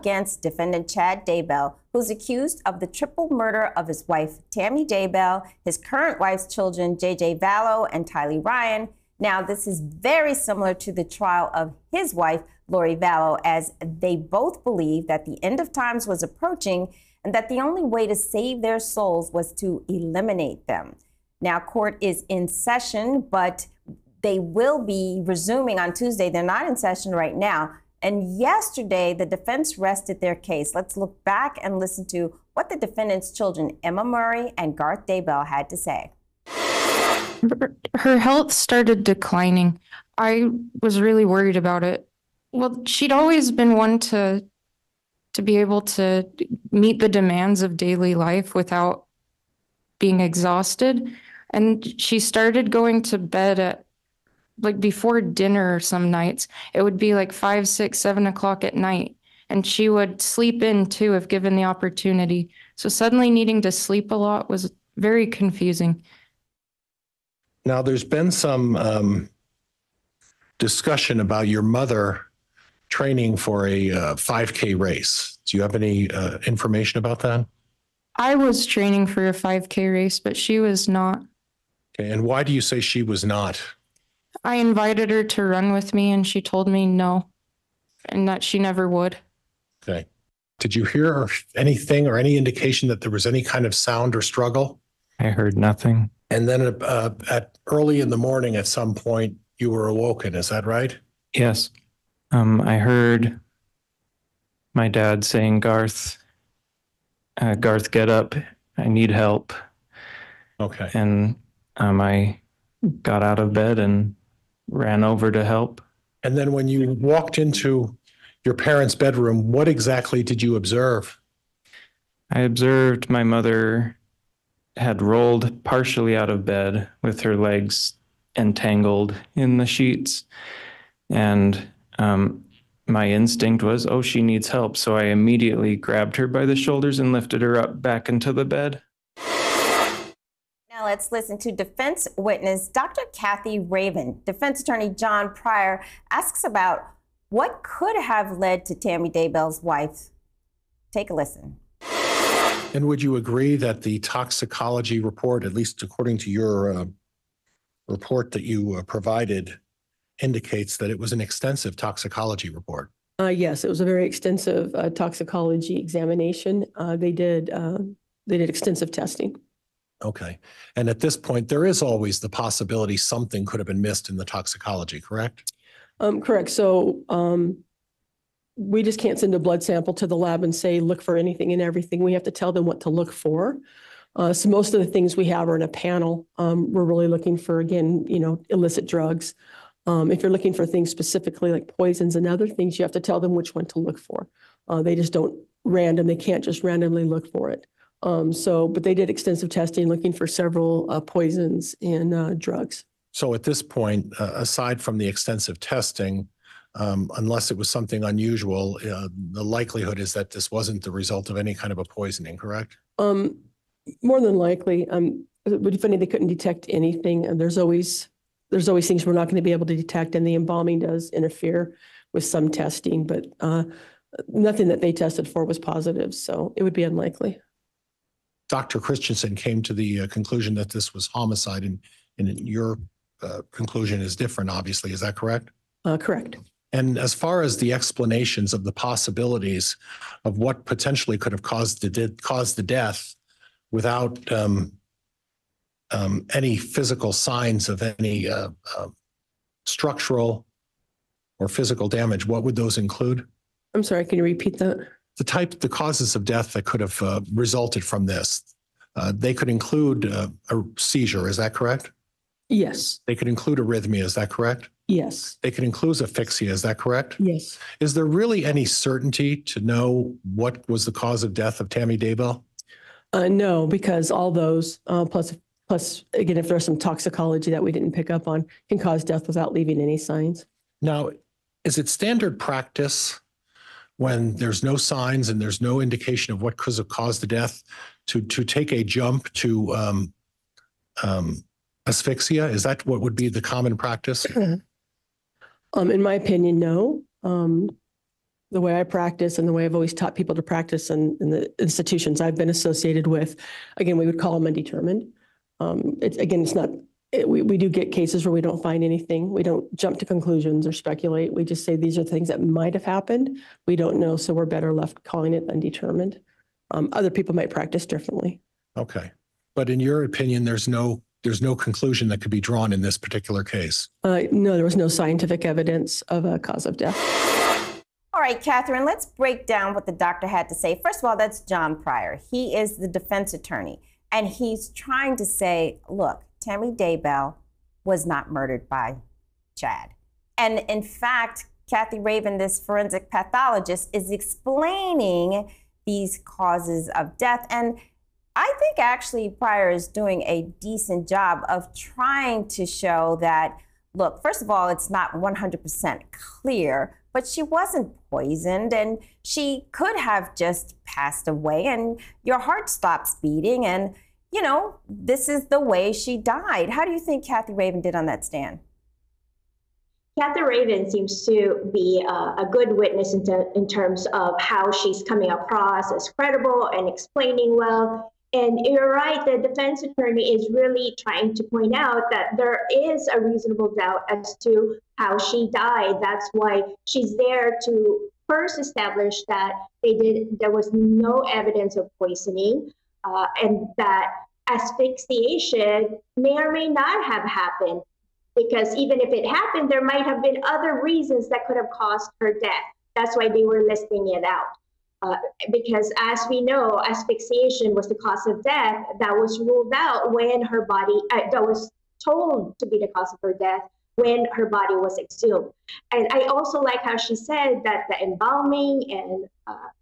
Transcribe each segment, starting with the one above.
against defendant Chad Daybell, who's accused of the triple murder of his wife, Tammy Daybell, his current wife's children, JJ Vallow and Tylee Ryan. Now, this is very similar to the trial of his wife, Lori Daybell, as they both believe that the end of times was approaching and that the only way to save their souls was to eliminate them. Now, court is in session, but they will be resuming on Tuesday. They're not in session right now. And yesterday, the defense rested their case. Let's look back and listen to what the defendant's children, Emma Murray and Garth Daybell, had to say. Her health started declining. I was really worried about it. Well, she'd always been one to be able to meet the demands of daily life without being exhausted. And she started going to bed at before dinner some nights. It would be 5, 6, 7 o'clock at night. And she would sleep in too if given the opportunity. So suddenly needing to sleep a lot was very confusing. Now, there's been some discussion about your mother training for a 5K race. Do you have any information about that? I was training for a 5K race, but she was not. Okay, and why do you say she was not? I invited her to run with me and she told me no, and that she never would. Okay. Did you hear anything or any indication that there was any kind of sound or struggle? I heard nothing. And then at early in the morning at some point, you were awoken. Is that right? Yes. I heard my dad saying, Garth, get up. I need help. Okay. And I got out of bed and ran over to help. And then when you walked into your parents' bedroom, what exactly did you observe? I observed my mother had rolled partially out of bed with her legs entangled in the sheets. And my instinct was, oh, she needs help. So I immediately grabbed her by the shoulders and lifted her up back into the bed. Now let's listen to defense witness Dr. Kathy Raven. Defense attorney John Pryor asks about what could have led to Tammy Daybell's wife. Take a listen. And would you agree that the toxicology report, at least according to your report that you provided, indicates that it was an extensive toxicology report? Yes, it was a very extensive toxicology examination. They did extensive testing. Okay. And at this point, there is always the possibility something could have been missed in the toxicology, correct? Correct. So we just can't send a blood sample to the lab and say, look for anything and everything. We have to tell them what to look for. So most of the things we have are in a panel. We're really looking for, again, illicit drugs. If you're looking for things specifically like poisons and other things, you have to tell them which one to look for. They just don't they can't just randomly look for it. But they did extensive testing looking for several poisons and drugs. So at this point, aside from the extensive testing, unless it was something unusual, the likelihood is that this wasn't the result of any kind of a poisoning, correct? More than likely. It would be funny they couldn't detect anything. And there's always things we're not going to be able to detect, and the embalming does interfere with some testing, but nothing that they tested for was positive, so it would be unlikely. Dr. Christensen came to the conclusion that this was homicide, and your conclusion is different, obviously. Is that correct? Correct. And as far as the explanations of the possibilities of what potentially could have caused the death without any physical signs of any structural or physical damage, what would those include? I'm sorry, can you repeat that? The causes of death that could have resulted from this. They could include a seizure, is that correct? Yes. They could include arrhythmia, is that correct? Yes. They could include asphyxia, is that correct? Yes. Is there really any certainty to know what was the cause of death of Tammy Daybell? No, because all those, plus, again, if there's some toxicology that we didn't pick up on, can cause death without leaving any signs. Now, is it standard practice when there's no signs and there's no indication of what could have caused the death to take a jump to asphyxia? Is that what would be the common practice? In my opinion, no. the way I practice and the way I've always taught people to practice in the institutions I've been associated with, again, we would call them undetermined. It's not, we do get cases where we don't find anything. We don't jump to conclusions or speculate. We just say these are things that might have happened. We don't know, so we're better left calling it undetermined. Other people might practice differently. Okay. But in your opinion, there's no conclusion that could be drawn in this particular case? No, there was no scientific evidence of a cause of death. All right, Catherine, let's break down what the doctor had to say. First of all, that's John Pryor. He is the defense attorney, and he's trying to say, look, Tammy Daybell was not murdered by Chad. And in fact, Kathy Raven, this forensic pathologist, is explaining these causes of death. And I think actually Pryor is doing a decent job of trying to show that, look, first of all, it's not 100% clear, but she wasn't poisoned and she could have just passed away and your heart stops beating and, you know, this is the way she died. How do you think Kathy Raven did on that stand? Kathy Raven seems to be a good witness in terms of how she's coming across as credible and explaining well. And you're right, the defense attorney is really trying to point out that there is a reasonable doubt as to how she died. That's why she's there to first establish that there was no evidence of poisoning, and that asphyxiation may or may not have happened. Because even if it happened, there might have been other reasons that could have caused her death. That's why they were listing it out. Because as we know, asphyxiation was the cause of death that was ruled out when her body, that was told to be the cause of her death when her body was exhumed. And I also like how she said that the embalming and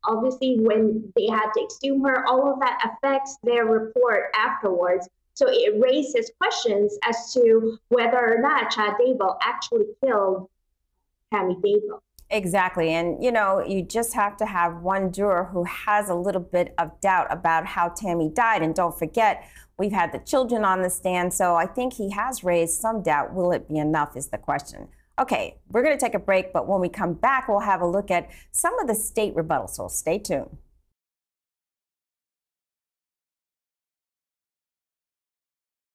obviously when they had to exhume her, all of that affects their report afterwards. So it raises questions as to whether or not Chad Daybell actually killed Tammy Daybell. Exactly. And, you know, you just have to have one juror who has a little bit of doubt about how Tammy died. And don't forget, we've had the children on the stand. So I think he has raised some doubt. Will it be enough is the question. Okay, we're going to take a break. But when we come back, we'll have a look at some of the state rebuttals. So stay tuned.